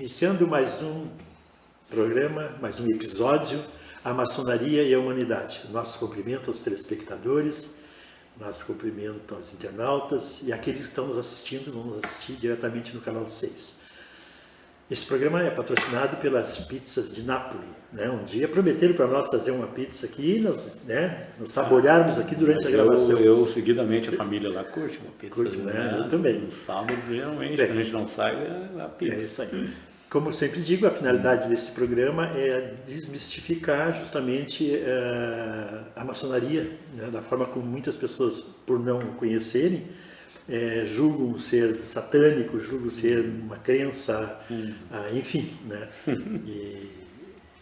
Iniciando mais um programa, mais um episódio, a maçonaria e a humanidade. Nosso cumprimento aos telespectadores, nosso cumprimento aos internautas e aqueles que estão nos assistindo, vão nos assistir diretamente no canal 6. Esse programa é patrocinado pelas pizzas de Nápoles. Né? Um dia prometeram para nós trazer uma pizza aqui e nós saborearmos aqui durante a gravação. Eu, seguidamente, a família lá curte uma pizza. Curte, né? Eu também. Nos sábados, geralmente, quando a gente não sai, é a pizza. É isso aí. Como sempre digo, a finalidade desse programa é desmistificar justamente a maçonaria, né? Da forma como muitas pessoas, por não conhecerem, julgam ser satânico, julgam ser uma crença, enfim, né?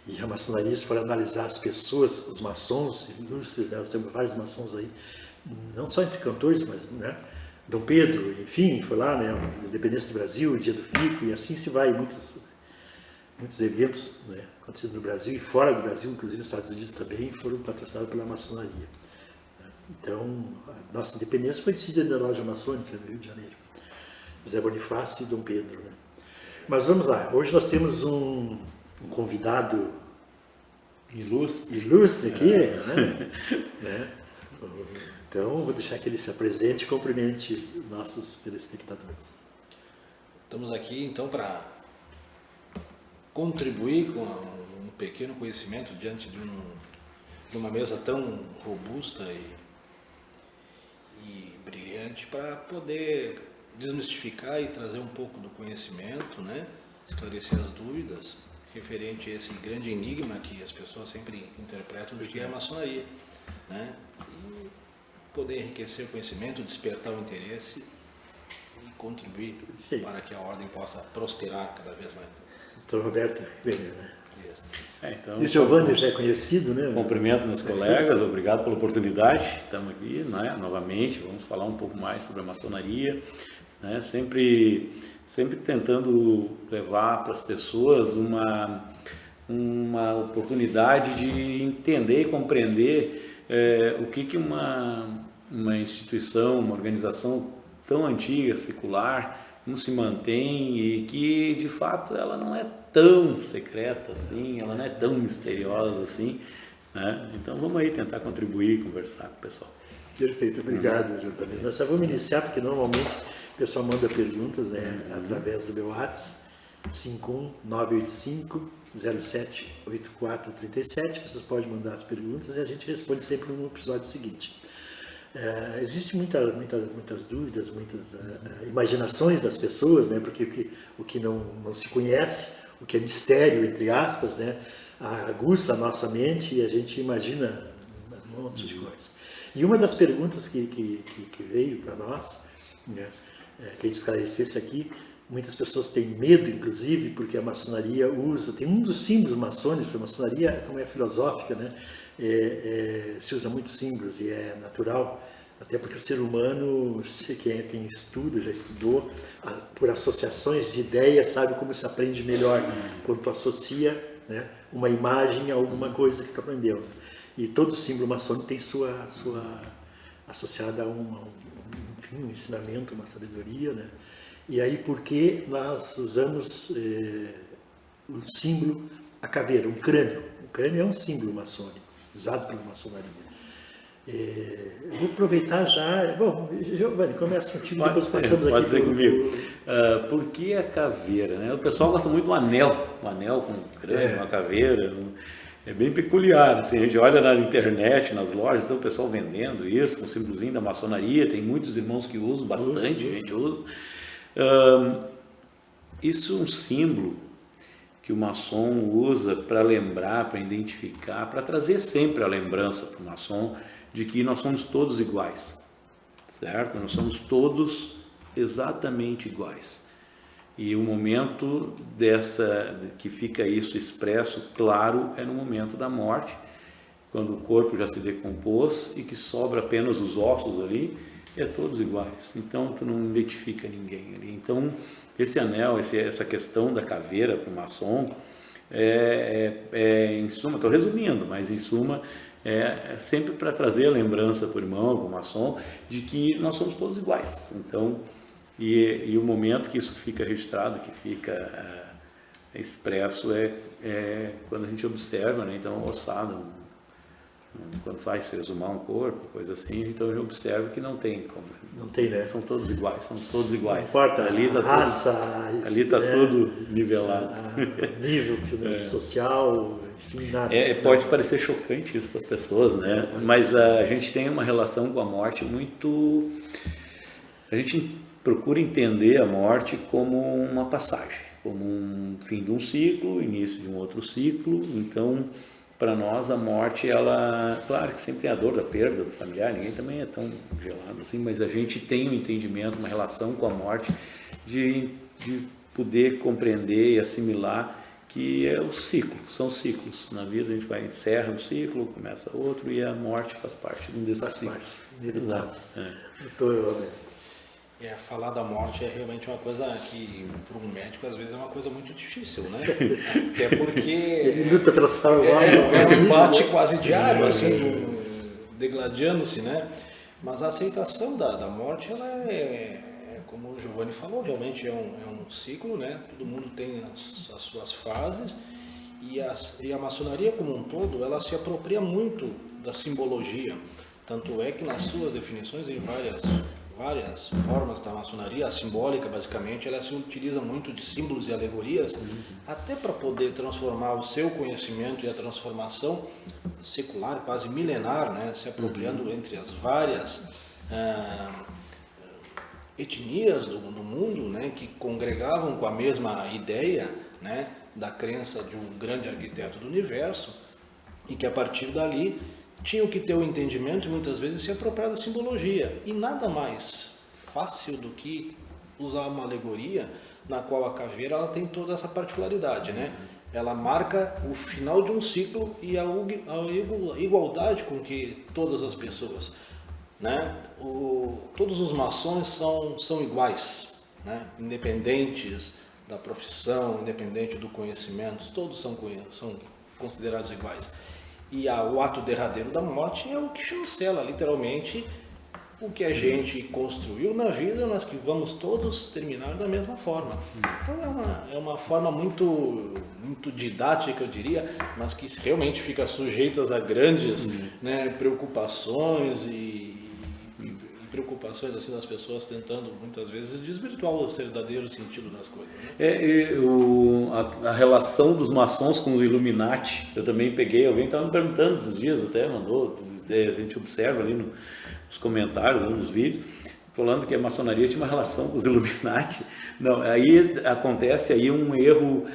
E a maçonaria, se for analisar as pessoas, os maçons, ilustres, né? Nós temos vários maçons aí, não só entre cantores, mas, né? Dom Pedro, enfim, foi lá, né? Independência do Brasil, Dia do Fico, e assim se vai, muitos eventos, né? Acontecidos no Brasil e fora do Brasil, inclusive nos Estados Unidos também, foram patrocinados pela maçonaria. Então, a nossa independência foi decidida na loja maçônica no Rio de Janeiro. José Bonifácio e Dom Pedro. Né? Mas vamos lá, hoje nós temos um convidado ilustre aqui. Né? Então, vou deixar que ele se apresente e cumprimente nossos telespectadores. Estamos aqui, então, para contribuir com um pequeno conhecimento diante de uma mesa tão robusta e brilhante, para poder desmistificar e trazer um pouco do conhecimento, né? Esclarecer as dúvidas referente a esse grande enigma que as pessoas sempre interpretam de que é a maçonaria, né? E poder enriquecer o conhecimento, despertar o interesse e contribuir para que a ordem possa prosperar cada vez mais. Doutor Roberto Wenger, né? Então, e o Giovanni já é conhecido, né? Cumprimento meus colegas, obrigado pela oportunidade. Estamos aqui, né, novamente, vamos falar um pouco mais sobre a maçonaria, né, sempre tentando levar para as pessoas uma oportunidade de entender e compreender o que uma instituição, uma organização tão antiga, secular, não se mantém e que, de fato, ela não é tão secreta assim, ela não é tão misteriosa assim, né? Então vamos aí tentar contribuir, conversar com o pessoal. Perfeito, obrigado, Giovanni. Nós já vamos iniciar, porque normalmente o pessoal manda perguntas, né, através do meu WhatsApp, 51985-078437. Vocês podem mandar as perguntas e a gente responde sempre no episódio seguinte. Existem muitas dúvidas, muitas imaginações das pessoas, né? Porque o que não se conhece, o que é mistério, entre aspas, né? Aguça a nossa mente e a gente imagina um monte de coisas. E uma das perguntas que veio para nós, né? Que a gente esclarecesse aqui, muitas pessoas têm medo, inclusive, porque a maçonaria tem um dos símbolos maçônicos, a maçonaria, como é filosófica, né? Se usa muitos símbolos e é natural, até porque o ser humano, quem estuda, já estudou, por associações de ideias, sabe como se aprende melhor quando tu associa, né, uma imagem a alguma coisa que tu aprendeu. E todo símbolo maçônico tem sua associada a um ensinamento, uma sabedoria, né? E aí, por que nós usamos o símbolo, a caveira, um crânio? O crânio é um símbolo maçônico, usado pela maçonaria. Vou aproveitar já. Bom, Giovanni, começa contigo, depois passamos aqui. Pode ser comigo. Por que a caveira? Né? O pessoal gosta muito do anel com crânio, uma caveira. É bem peculiar. Assim, a gente olha na internet, nas lojas, o pessoal vendendo isso, com o símbolozinho da maçonaria. Tem muitos irmãos que usam, bastante gente usa. Isso é um símbolo que o maçom usa para lembrar, para identificar, para trazer sempre a lembrança para o maçom de que nós somos todos iguais, certo? Nós somos todos exatamente iguais. E o momento que fica isso expresso, claro, é no momento da morte, quando o corpo já se decompôs e que sobra apenas os ossos ali, e é todos iguais. Então, tu não identifica ninguém ali. Então, esse anel, essa questão da caveira para o maçom, em suma, estou resumindo, mas em suma, é sempre para trazer a lembrança para o irmão, para o maçom, de que nós somos todos iguais. Então, e o momento que isso fica registrado, que fica expresso quando a gente observa, né? Então, ossada, quando faz se exumar um corpo, coisa assim, então a gente observa que não tem como. Não tem, né? São todos iguais, são todos iguais. Não importa ali tá raça, ali está tudo nivelado. Nível social, enfim, nada. Pode parecer chocante isso para as pessoas, né? Mas a gente tem uma relação com a morte muito... A gente procura entender a morte como uma passagem, como um fim de um ciclo, início de um outro ciclo. Então, para nós, a morte, ela... Claro que sempre tem a dor da perda do familiar, ninguém também é tão gelado assim, mas a gente tem um entendimento, uma relação com a morte de poder compreender e assimilar que é o ciclo, são ciclos. Na vida a gente encerra um ciclo, começa outro, e a morte faz parte de um desses ciclos. Exato. Falar da morte é realmente uma coisa que, para um médico, às vezes é uma coisa muito difícil, né? Até porque ele luta pela saúde. É um embate quase diário, assim, degladiando-se, né? Mas a aceitação da morte, ela como o Giovanni falou, realmente é um ciclo, né? Todo mundo tem as suas fases, e a maçonaria como um todo, ela se apropria muito da simbologia. Tanto é que nas suas definições, em várias formas da maçonaria, a simbólica, basicamente, ela se utiliza muito de símbolos e alegorias, até para poder transformar o seu conhecimento e a transformação secular, quase milenar, né, se apropriando entre as várias etnias do mundo, né, que congregavam com a mesma ideia, né, da crença de um grande arquiteto do universo, e que a partir dali tinham que ter o entendimento e muitas vezes se apropriar da simbologia. E nada mais fácil do que usar uma alegoria na qual a caveira ela tem toda essa particularidade, né? Ela marca o final de um ciclo e a igualdade com que todas as pessoas, né? Todos os maçons são iguais, né? Independentes da profissão, independente do conhecimento, todos são considerados iguais. E o ato derradeiro da morte é o que chancela, literalmente, o que a gente construiu na vida, mas que vamos todos terminar da mesma forma. Então é uma forma muito, muito didática, eu diria, mas que realmente fica sujeita a grandes, né, preocupações e preocupações assim das pessoas tentando muitas vezes desvirtuar o verdadeiro sentido das coisas, né? A relação dos maçons com o Illuminati, eu também peguei, alguém estava me perguntando esses dias, até mandou, a gente observa ali nos comentários, nos vídeos, falando que a maçonaria tinha uma relação com os Illuminati. Não, aí acontece aí um erro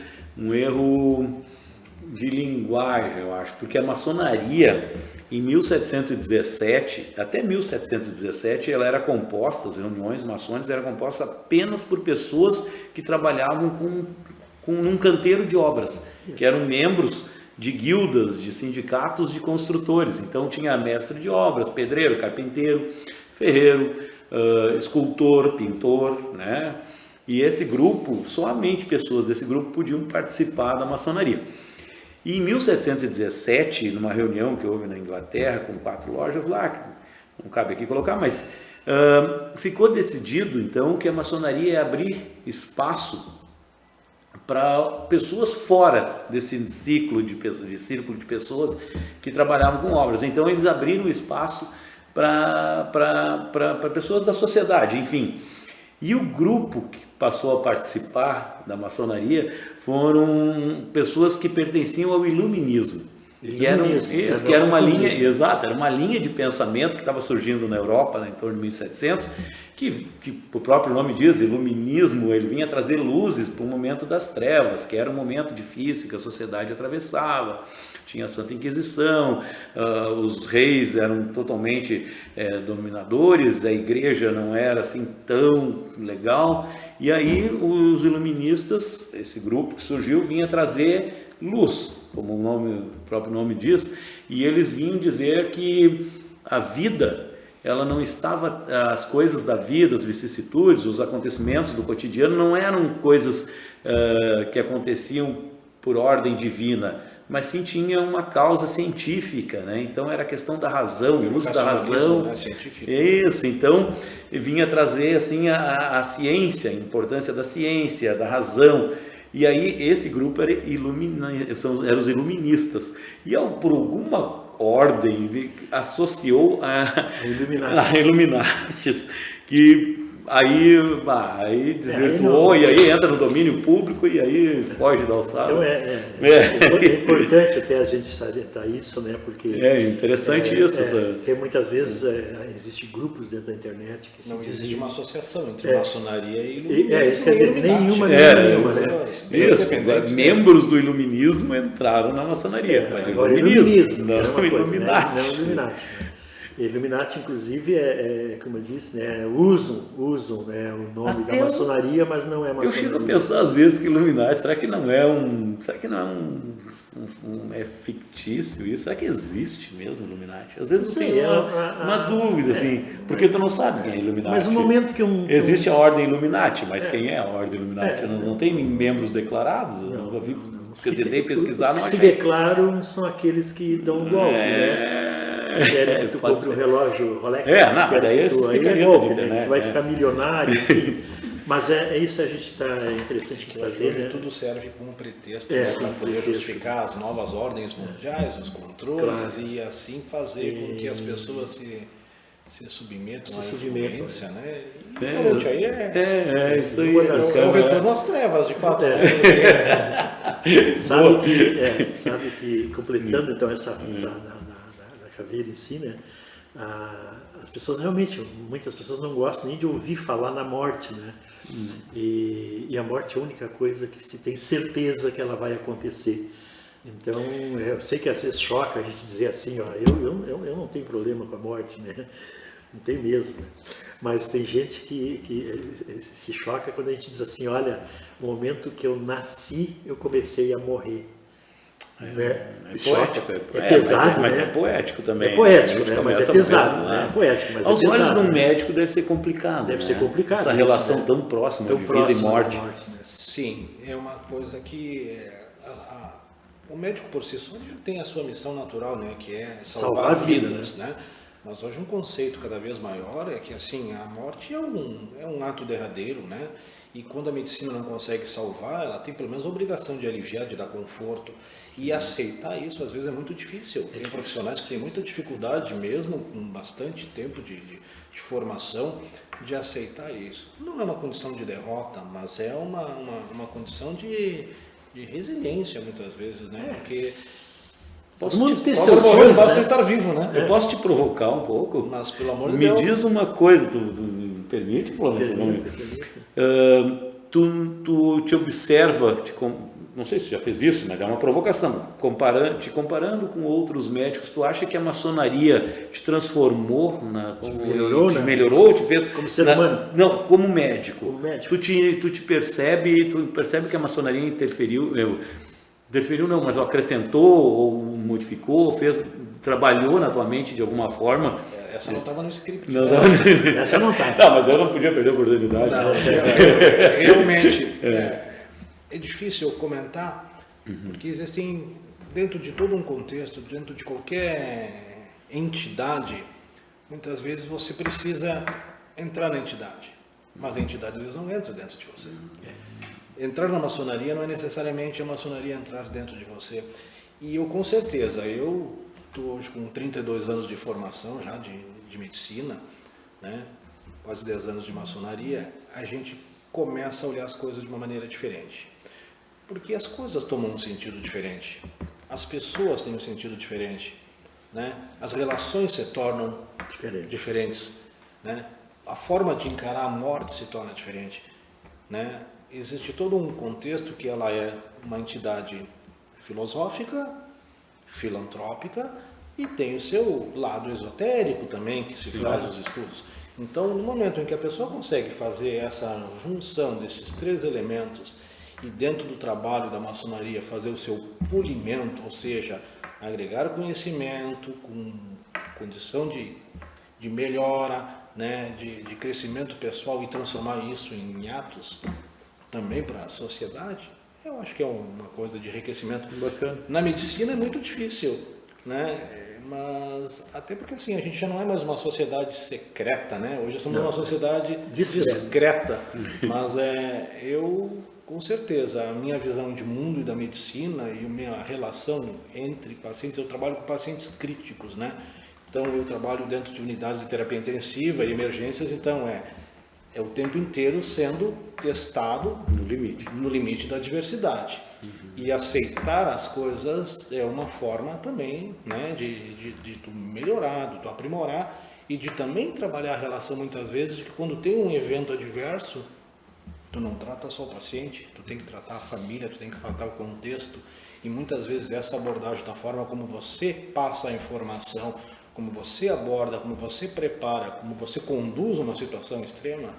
de linguagem, eu acho, porque a maçonaria em 1717, até 1717, ela era composta, as reuniões maçônicas eram compostas apenas por pessoas que trabalhavam num canteiro de obras, que eram membros de guildas, de sindicatos de construtores. Então tinha mestre de obras, pedreiro, carpinteiro, ferreiro, escultor, pintor, né? E esse grupo, somente pessoas desse grupo podiam participar da maçonaria. E em 1717, numa reunião que houve na Inglaterra, com 4 lojas lá, que não cabe aqui colocar, mas ficou decidido então que a maçonaria ia abrir espaço para pessoas fora desse círculo de pessoas que trabalhavam com obras. Então eles abriram espaço para pessoas da sociedade, enfim. E o grupo que passou a participar da maçonaria foram pessoas que pertenciam ao iluminismo. Que era uma linha, exato, era uma linha de pensamento que estava surgindo na Europa, né, em torno de 1700, que o próprio nome diz, iluminismo, ele vinha trazer luzes para o momento das trevas, que era um momento difícil que a sociedade atravessava. Tinha a Santa Inquisição, os reis eram totalmente dominadores, a igreja não era assim tão legal, e aí os iluministas, esse grupo que surgiu, vinha trazer luz, como o próprio nome diz, e eles vinham dizer que a vida, ela não estava, as coisas da vida, as vicissitudes, os acontecimentos do cotidiano não eram coisas que aconteciam por ordem divina, mas sim tinha uma causa científica, né? Então era a questão da razão, o uso da razão, né? Isso, então vinha trazer assim a ciência, a importância da ciência, da razão. E aí esse grupo era eram os iluministas. E por alguma ordem associou a Illuminatis, que aí desvirtuou, e aí entra no domínio público e aí foge da alçada. Então é importante até a gente salientar isso, né? Porque interessante isso. Porque muitas vezes existem grupos dentro da internet que não existe uma associação entre maçonaria e iluminismo. Isso quer dizer, nenhuma. Membros do iluminismo entraram na maçonaria, mas iluminismo, não Illuminati. Não Illuminati. Illuminati, inclusive, como eu disse, né, usam né, o nome da maçonaria, mas não é maçonaria. Eu fico a pensar às vezes que Illuminati, será que não é é fictício isso? Será que existe mesmo Illuminati? Às vezes eu tenho uma dúvida, assim, porque tu não sabe quem é Illuminati. Mas no momento que existe a Ordem Illuminati, mas quem é a Ordem Illuminati? Não tem membros declarados? Eu nunca vi. Se eu tentei pesquisar, não achei. Os que se declaram são aqueles que dão o golpe, né? Querem que tu compre um relógio Rolex. Daí isso é golpe, né? Tu vai ficar milionário, enfim. Mas isso a gente está interessante de fazer, né? Tudo serve como pretexto para poder justificar as novas ordens mundiais, os controles, e assim fazer com que as pessoas se submetam à influência, né? Realmente aí isso aí. É o retorno às trevas, de fato. Sabe que completando então essa da caveira em si, né? As pessoas realmente, muitas pessoas não gostam nem de ouvir falar na morte, né? E a morte é a única coisa que se tem certeza que ela vai acontecer. Então, eu sei que às vezes choca a gente dizer assim, ó, eu não tenho problema com a morte, né? Não tem mesmo. Né? Mas tem gente que se choca quando a gente diz assim, olha, no momento que eu nasci, eu comecei a morrer. É poético, é pesado, mas né? É poético também. É poético, né? Mas é pesado, né? É poético, mas aos é pesado. olhos de um médico deve ser complicado. Deve ser complicado. Essa relação tão próxima de vida e morte. Né? Sim, é uma coisa que o médico por si só já tem a sua missão natural, né? Que é salvar vidas, né? Mas hoje um conceito cada vez maior é que assim a morte é um ato derradeiro, né? E quando a medicina não consegue salvar, ela tem pelo menos a obrigação de aliviar, de dar conforto. E aceitar isso às vezes é muito difícil. Tem profissionais que têm muita dificuldade, mesmo com bastante tempo de formação, de aceitar isso. Não é uma condição de derrota, mas é uma condição de resiliência muitas vezes, né? Porque basta estar vivo, né? Eu posso te provocar um pouco? Mas pelo amor de Deus. Me diz uma coisa, tu me permite, Flávio? Tu te observa, não sei se já fez isso, mas é uma provocação. Te comparando com outros médicos, tu acha que a maçonaria te transformou, melhorou, te fez como ser humano? Não, como médico. Como médico. Tu percebe que a maçonaria interferiu não, mas acrescentou ou modificou, trabalhou na tua mente de alguma forma? Essa não estava no script. Essa não está. Não, mas eu não podia perder a oportunidade. Realmente, é difícil comentar, porque existem, dentro de todo um contexto, dentro de qualquer entidade, muitas vezes você precisa entrar na entidade, mas a entidade às vezes não entra dentro de você. Entrar na maçonaria não é necessariamente a maçonaria entrar dentro de você. E eu, com certeza, eu estou hoje com 32 anos de formação já de medicina, né? Quase 10 anos de maçonaria, a gente começa a olhar as coisas de uma maneira diferente. Porque as coisas tomam um sentido diferente, as pessoas têm um sentido diferente, né? As relações se tornam diferentes, né? A forma de encarar a morte se torna diferente, né? Existe todo um contexto que ela é uma entidade filosófica, filantrópica e tem o seu lado esotérico também, que se faz os estudos. Então, no momento em que a pessoa consegue fazer essa junção desses três elementos e dentro do trabalho da maçonaria fazer o seu polimento, ou seja, agregar conhecimento com condição de melhora, né, de crescimento pessoal e transformar isso em atos também para a sociedade, eu acho que é uma coisa de enriquecimento. Bacana. Na medicina é muito difícil, né? Mas até porque assim, a gente já não é mais uma sociedade secreta, né? Hoje somos uma sociedade discreta. Mas eu Com certeza, a minha visão de mundo e da medicina e a minha relação entre pacientes, eu trabalho com pacientes críticos, né? Então eu trabalho dentro de unidades de terapia intensiva e emergências, então é o tempo inteiro sendo testado no limite da diversidade. E aceitar as coisas é uma forma também, né, de tu melhorar, de tu aprimorar e de também trabalhar a relação muitas vezes de que quando tem um evento adverso, tu não trata só o paciente, tu tem que tratar a família, tu tem que tratar o contexto. E muitas vezes essa abordagem, da forma como você passa a informação, como você aborda, como você prepara, como você conduz uma situação extrema,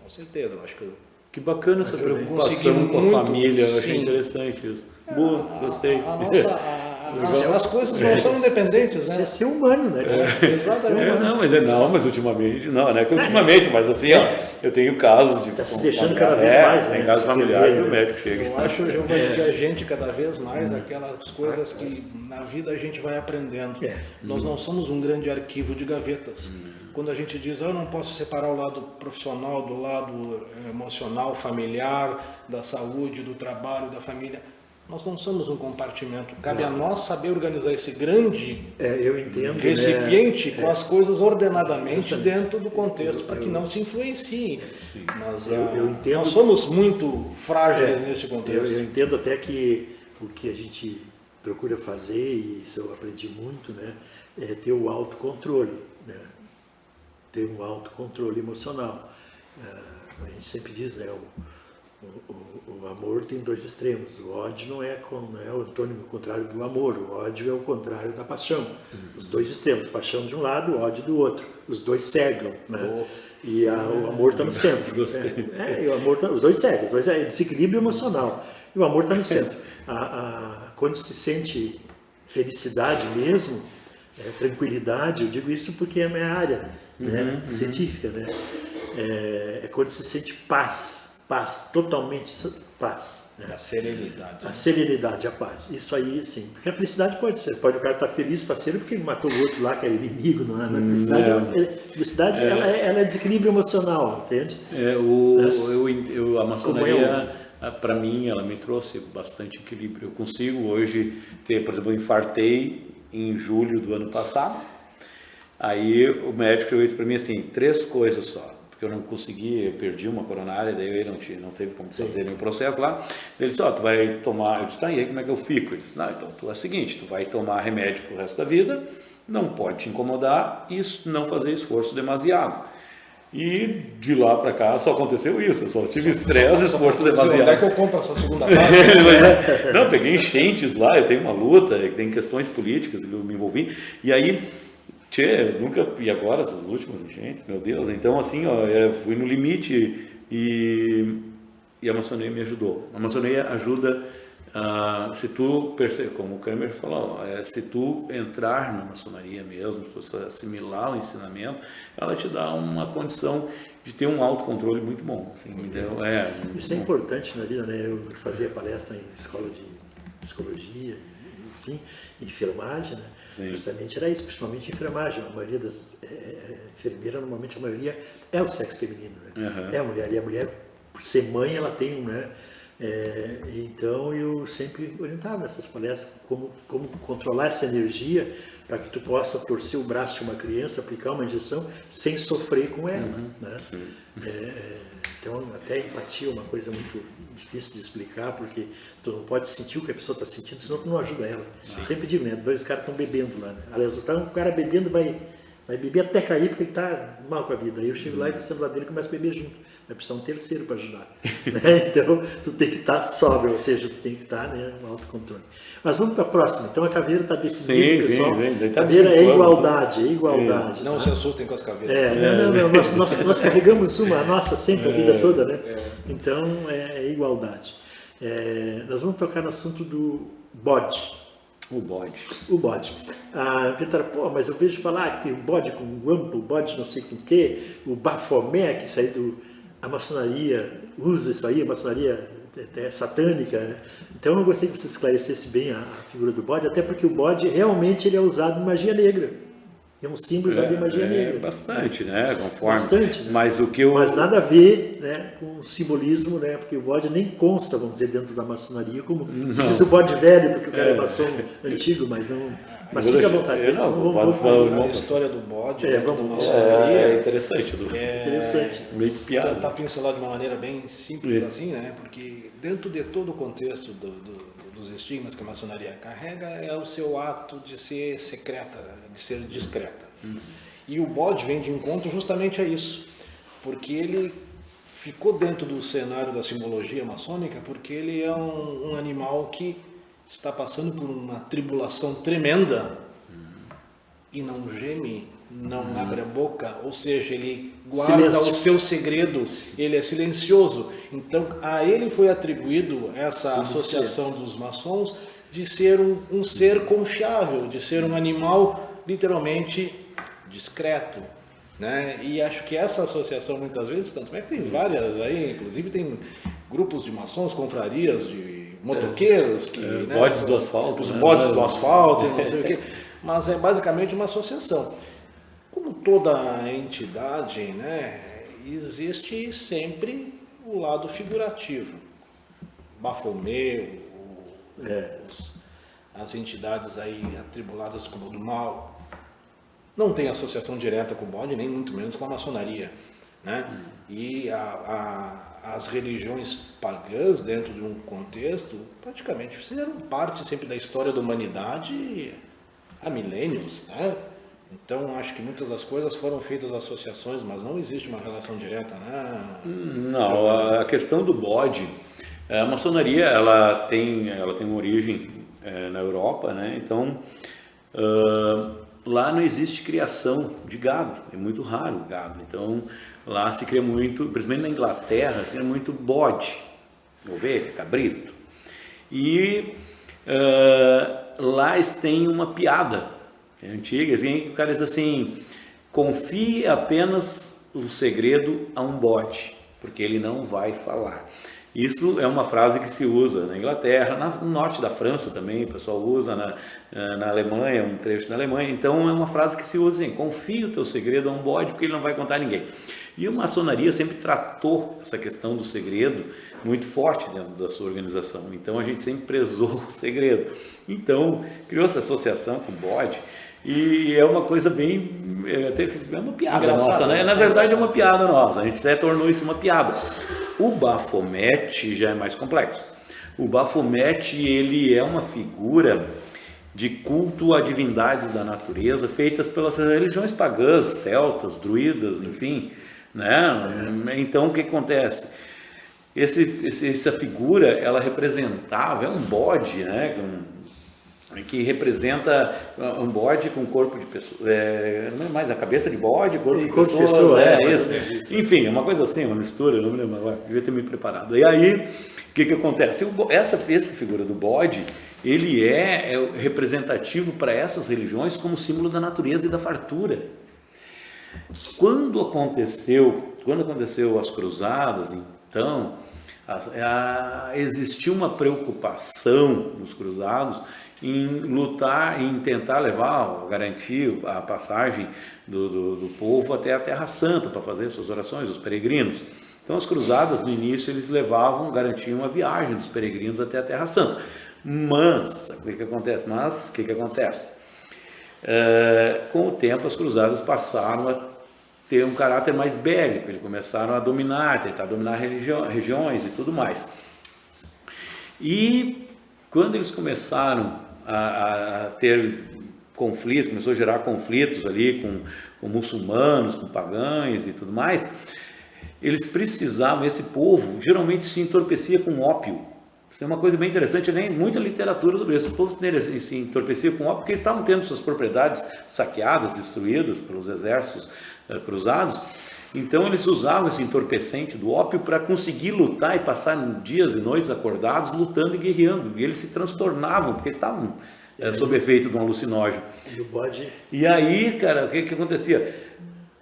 com certeza, eu acho que Que bacana essa eu preocupação consegui com a muito, família, eu achei sim. interessante isso. Boa, gostei. As coisas não são independentes, né? Isso é ser humano, né? Exatamente. Mas ultimamente, não é que ultimamente, mas assim, ó, eu tenho casos de... Está se deixando cada vez mais, né? Em casos familiares, o médico chega. Eu acho, Giovanni, que a gente cada vez mais, aquelas coisas que na vida a gente vai aprendendo. Nós não somos um grande arquivo de gavetas. Quando a gente diz, eu não posso separar o lado profissional do lado emocional, familiar, da saúde, do trabalho, da família, nós não somos um compartimento. Cabe a nós saber organizar esse grande eu entendo, recipiente com as coisas ordenadamente dentro do contexto, para que não se influencie. Mas eu entendo, nós somos muito frágeis nesse contexto. Eu entendo até que o que a gente procura fazer, e isso eu aprendi muito, né, é ter o autocontrole, né, ter um autocontrole emocional. A gente sempre diz, né, o amor tem dois extremos. O ódio não é o antônimo contrário do amor. O ódio é o contrário da paixão. Os dois extremos. Paixão de um lado, ódio do outro. Os dois cegam, né? E o amor está no centro. E o amor os dois cegam. Os dois é desequilíbrio emocional. E o amor está no centro. Quando se sente felicidade mesmo, tranquilidade, eu digo isso porque é a minha área, né, científica, né? É quando se sente paz, totalmente paz. Né? A serenidade. A serenidade, a paz. Isso aí, sim. Porque a felicidade pode ser. Pode o cara estar feliz, faceiro, porque ele matou o outro lá, que era inimigo, não é? A felicidade, ela é desequilíbrio emocional, entende? A maçonaria, para mim, ela me trouxe bastante equilíbrio. Eu consigo hoje ter, por exemplo, eu infartei em julho do ano passado. Aí o médico chegou para mim assim, 3 coisas só. Eu não consegui, eu perdi uma coronária, daí ele não teve como fazer nenhum processo lá. Ele disse, tu vai tomar, eu disse, tá, e aí como é que eu fico? Ele disse, não, então tu é o seguinte, tu vai tomar remédio pro resto da vida, não pode te incomodar e não fazer esforço demasiado. E de lá para cá só aconteceu isso, eu só tive estresse, esforço demasiado. Onde é que eu compro essa segunda parte? Não, peguei enchentes lá, eu tenho uma luta, tem questões políticas, eu me envolvi, e aí... e agora essas últimas enchentes, meu Deus, então assim, fui no limite e a maçonaria me ajudou. A maçonaria ajuda, se tu perceber, como o Kramer falou, se tu entrar na maçonaria mesmo, se tu assimilar o ensinamento, ela te dá uma condição de ter um autocontrole muito bom. Assim, então, isso é importante na vida, né? Eu fazia palestra em escola de psicologia, enfim, enfermagem, né? Sim. Justamente era isso, principalmente enfermagem. A maioria das enfermeiras, normalmente a maioria é o sexo feminino, né? É a mulher, e a mulher, por ser mãe, ela tem um, né? Então eu sempre orientava nessas palestras como controlar essa energia para que tu possa torcer o braço de uma criança, aplicar uma injeção sem sofrer com ela, né? Então até a empatia é uma coisa muito difícil de explicar, porque tu não pode sentir o que a pessoa está sentindo, senão tu não ajuda ela. Sempre digo, né? 2 caras estão bebendo lá, né? Aliás, o cara bebendo vai beber até cair porque ele está mal com a vida. Aí eu chego lá e você do lado dele começa a beber junto. Vai precisar um terceiro para ajudar. Né? Então, tu tem que estar sóbrio, ou seja, tu tem que estar, né, no autocontrole. Mas vamos para a próxima. Então, a caveira está definida, pessoal. A caveira é igualdade. Não se assustem com as caveiras. Não. Nós carregamos a nossa sempre, a vida toda, né? Então, é igualdade. Nós vamos tocar no assunto do bode. O bode. Perguntaram, mas eu vejo falar que tem um bode com guampa, o bode não sei com o quê, o bafomé, que isso aí a maçonaria usa isso aí, a maçonaria é satânica. Né? Então eu gostaria que você esclarecesse bem a figura do bode, até porque o bode realmente ele é usado em magia negra. é um símbolo da magia negra. Bastante, né? Conforme. Bastante, né? Mas o que eu... Mas nada a ver, né, com o simbolismo, né, porque o bode nem consta, vamos dizer, dentro da maçonaria, como se diz o bode velho, porque o cara é maçom antigo, mas não... Mas fica à vontade. A história do bode, da maçonaria, é interessante. Interessante. Meio que piada. Tentar pincelar de uma maneira bem simples assim, né? Porque dentro de todo o contexto dos estigmas que a maçonaria carrega é o seu ato de ser secreta, de ser discreta. E o bode vem de encontro justamente a isso, porque ele ficou dentro do cenário da simbologia maçônica porque ele é um animal que está passando por uma tribulação tremenda e não geme, não abre a boca, ou seja, ele guarda o seu segredo, ele é silencioso. Então, a ele foi atribuído essa associação dos maçons de ser um ser confiável, de ser um animal literalmente discreto, né? E acho que essa associação muitas vezes, tanto é que tem várias aí, inclusive tem grupos de maçons, confrarias de motoqueiros, que, né, bodes do asfalto, os né? bodes do asfalto, não sei o quê, mas é basicamente uma associação. Como toda entidade, né, existe sempre o lado figurativo. Bafomé, as entidades aí atribuladas como o do mal, não tem associação direta com o bode, nem muito menos com a maçonaria, né? E as religiões pagãs, dentro de um contexto, praticamente fizeram parte sempre da história da humanidade há milênios, né? Então, acho que muitas das coisas foram feitas associações, mas não existe uma relação direta, né? Não, a questão do bode, a maçonaria, ela tem uma origem na Europa, né? Então, lá não existe criação de gado, é muito raro o gado. Então, lá se cria muito, principalmente na Inglaterra, se cria muito bode, ovelha, cabrito. E lá eles têm uma piada antiga, assim, o cara diz assim: confie apenas o segredo a um bode, porque ele não vai falar. Isso é uma frase que se usa na Inglaterra, no norte da França também, o pessoal usa, na Alemanha, um trecho da Alemanha. Então é uma frase que se usa assim: confie o teu segredo a um bode, porque ele não vai contar a ninguém. E a maçonaria sempre tratou essa questão do segredo muito forte dentro da sua organização. Então a gente sempre prezou o segredo. Então criou essa associação com o bode. E é uma coisa bem... é uma piada nossa, né? Na verdade é uma piada nossa, a gente até tornou isso uma piada. O Baphomet já é mais complexo. O Baphomet, ele é uma figura de culto a divindades da natureza feitas pelas religiões pagãs, celtas, druidas, enfim, né? Então o que acontece? Essa figura, ela representava, é um bode, né? Que representa um bode com corpo de pessoa, não é mais a cabeça de bode, corpo de pessoa, isso. Enfim, é uma coisa assim, uma mistura, não me lembro agora, devia ter me preparado. E aí, o que acontece? Essa figura do bode, ele é representativo para essas religiões como símbolo da natureza e da fartura. Quando aconteceu as cruzadas, então, existiu uma preocupação nos cruzados em lutar, em tentar levar, garantir a passagem do povo até a Terra Santa para fazer suas orações, os peregrinos. Então as cruzadas no início eles garantiam a viagem dos peregrinos até a Terra Santa. Mas, o que acontece? Com o tempo as cruzadas passaram a ter um caráter mais bélico, eles começaram a tentar dominar regiões e tudo mais. E quando eles começaram a ter conflitos, começou a gerar conflitos ali com muçulmanos, com pagãos e tudo mais, eles precisavam, esse povo geralmente se entorpecia com ópio. Isso é uma coisa bem interessante, nem muita literatura sobre isso. Esse povo se entorpecia com ópio porque eles estavam tendo suas propriedades saqueadas, destruídas pelos exércitos cruzados. Então eles usavam esse entorpecente do ópio para conseguir lutar e passar dias e noites acordados lutando e guerreando. E eles se transtornavam porque estavam sob efeito de um alucinógeno. E aí, cara, o que acontecia?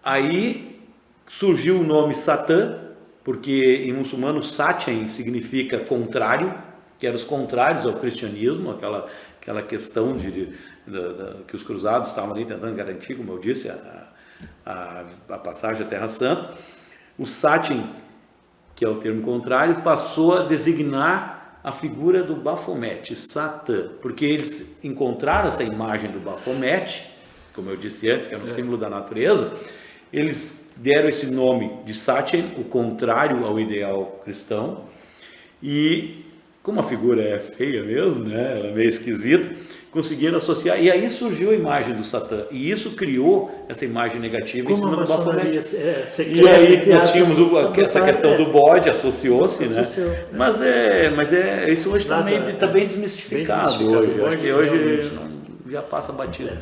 Aí surgiu o nome Satã, porque em muçulmano Satyan significa contrário, que eram os contrários ao cristianismo, aquela questão que os cruzados estavam ali tentando garantir, como eu disse, a passagem à Terra Santa. O Sátien, que é o termo contrário, passou a designar a figura do Baphomet, Satã, porque eles encontraram essa imagem do Baphomet, como eu disse antes, que era um símbolo da natureza. Eles deram esse nome de Sátien, o contrário ao ideal cristão, e como a figura é feia mesmo, né, ela é meio esquisita, conseguiram associar, e aí surgiu a imagem do Satã, e isso criou essa imagem negativa em cima do Baphomet. E aí nós tínhamos essa questão do bode, associou-se, né? Mas isso hoje está bem desmistificado hoje. Acho que hoje já passa batido.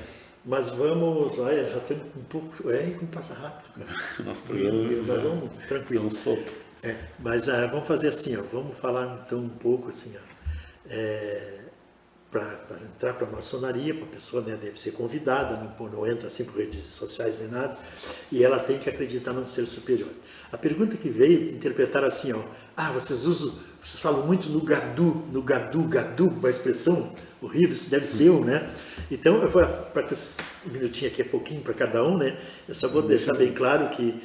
Mas vamos, olha, já tem um pouco, como passa rápido. Nosso programa, nós vamos tranquilo. Um sopro. Mas vamos fazer assim, vamos falar então um pouco assim, para entrar para a maçonaria, para a pessoa, né, deve ser convidada, não entra assim por redes sociais nem nada, e ela tem que acreditar num ser superior. A pergunta que veio, interpretar assim, vocês falam muito no gadu, uma expressão horrível, isso deve ser né? Então, para que um minutinho aqui é pouquinho para cada um, né? Eu só vou deixar bem claro que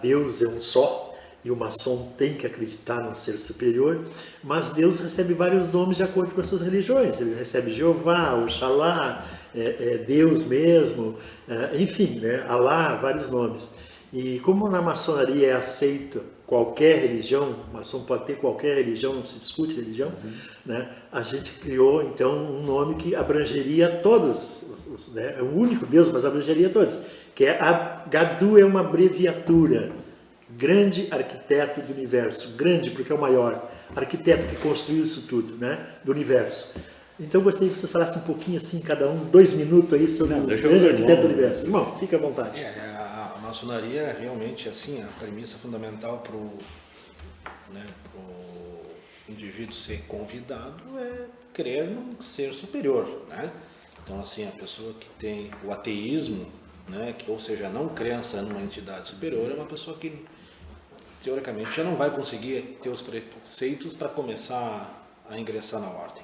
Deus é um só, e o maçom tem que acreditar num ser superior, mas Deus recebe vários nomes de acordo com as suas religiões. Ele recebe Jeová, Oxalá, Deus mesmo, enfim, né? Alá, vários nomes. E como na maçonaria é aceito qualquer religião, o maçom pode ter qualquer religião, não se discute religião, né? A gente criou então um nome que abrangeria todos, né? É um único Deus, mas abrangeria todos, que Gadu é uma abreviatura. Grande arquiteto do universo, grande porque é o maior arquiteto que construiu isso tudo, né, do universo. Então gostaria que você falasse um pouquinho assim, cada um, 2 minutos aí sobre o grande arquiteto do universo. Irmão, fica à vontade. A maçonaria realmente, assim, a premissa fundamental para o indivíduo ser convidado é crer num ser superior, né? Então, assim, a pessoa que tem o ateísmo, né, ou seja, não crença numa entidade superior, é uma pessoa que teoricamente já não vai conseguir ter os preceitos para começar a ingressar na ordem.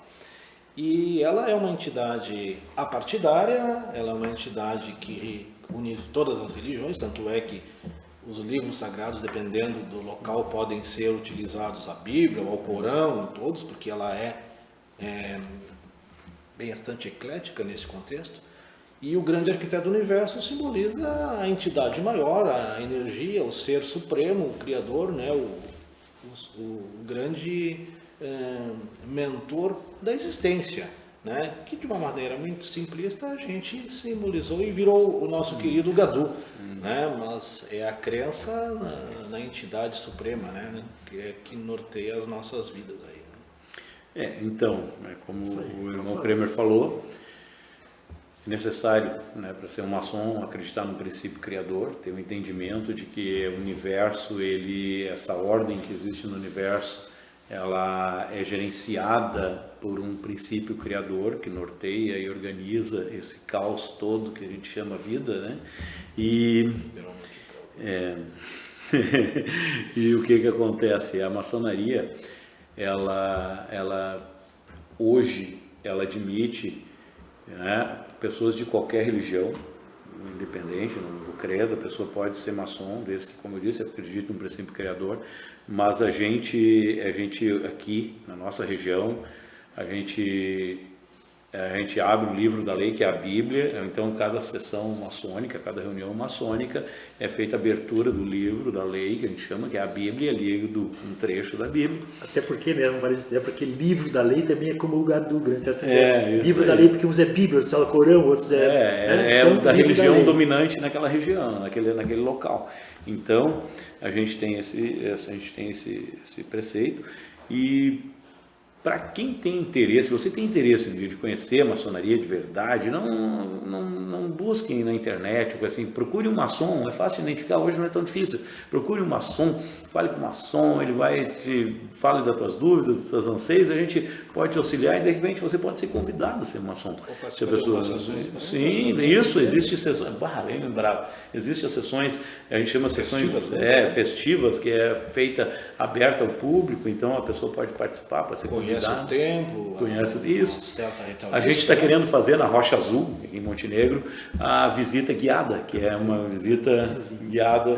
E ela é uma entidade apartidária, ela é uma entidade que une todas as religiões, tanto é que os livros sagrados, dependendo do local, podem ser utilizados a Bíblia, ou o Corão, todos, porque ela é bastante eclética nesse contexto. E o grande arquiteto do universo simboliza a entidade maior, a energia, o ser supremo, o criador, né? o grande mentor da existência, né? Que de uma maneira muito simplista a gente simbolizou e virou o nosso querido Gadu, né? Mas é a crença na entidade suprema, né? Que norteia as nossas vidas aí. Então, como o irmão Kremer falou, é necessário, né, para ser um maçom, acreditar no princípio criador, ter um entendimento de que o universo, essa ordem que existe no universo, ela é gerenciada por um princípio criador que norteia e organiza esse caos todo que a gente chama vida, né? E o que acontece? A maçonaria, hoje, ela admite, né, pessoas de qualquer religião, independente do credo, a pessoa pode ser maçom, desde que, como eu disse, acredita no princípio criador, mas a gente aqui, na nossa região, a gente abre o livro da lei, que é a Bíblia, então cada sessão maçônica, cada reunião maçônica é feita a abertura do livro da lei, que a gente chama, que é a Bíblia, lido um trecho da Bíblia. Até porque, né, não parece dizer, porque livro da lei também é como lugar do grande livro da lei, porque uns é Bíblia, outros é Corão, outros então, da religião dominante naquela região, naquele local. Então, a gente tem esse preceito, e para quem tem interesse, você tem interesse de conhecer a maçonaria de verdade, não busquem na internet, assim, procure um maçom, é fácil de identificar, hoje não é tão difícil. Procure um maçom, fale com o maçom, ele fale das tuas dúvidas, dos teus anseios, a gente pode te auxiliar e de repente você pode ser convidado a ser maçom. Se a pessoa... Sim, isso, existe sessões, lembrava, existem as sessões, a gente chama sessões festivas, que é feita aberta ao público, então a pessoa pode participar, pode ser convidada. Conhece o templo, Conhece isso. certa ritual. A gente está querendo fazer na Rocha Azul, em Montenegro, a visita guiada, que é uma visita guiada.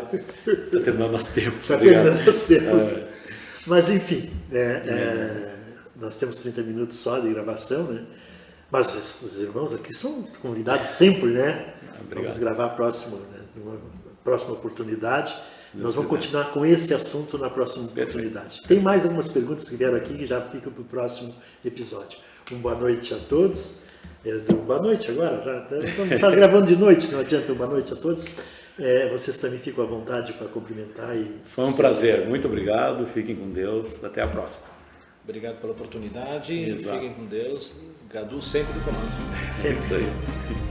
Está terminando nosso tempo. Está terminando nosso tempo. Mas, enfim, nós temos 30 minutos só de gravação, né? Mas os irmãos aqui são convidados sempre, né? Obrigado. Vamos gravar próximo, né? Numa próxima oportunidade. Nós vamos quiser. continuar com esse assunto na próxima oportunidade. Tem mais algumas perguntas que vieram aqui que já ficam para o próximo episódio. Boa noite a todos. Boa noite agora, já está gravando de noite, não adianta. Boa noite a todos. Vocês também ficam à vontade para cumprimentar. Foi um prazer, muito obrigado, fiquem com Deus, até a próxima. Obrigado pela oportunidade, Exato. fiquem com Deus. Gadu sempre no comando. É isso aí.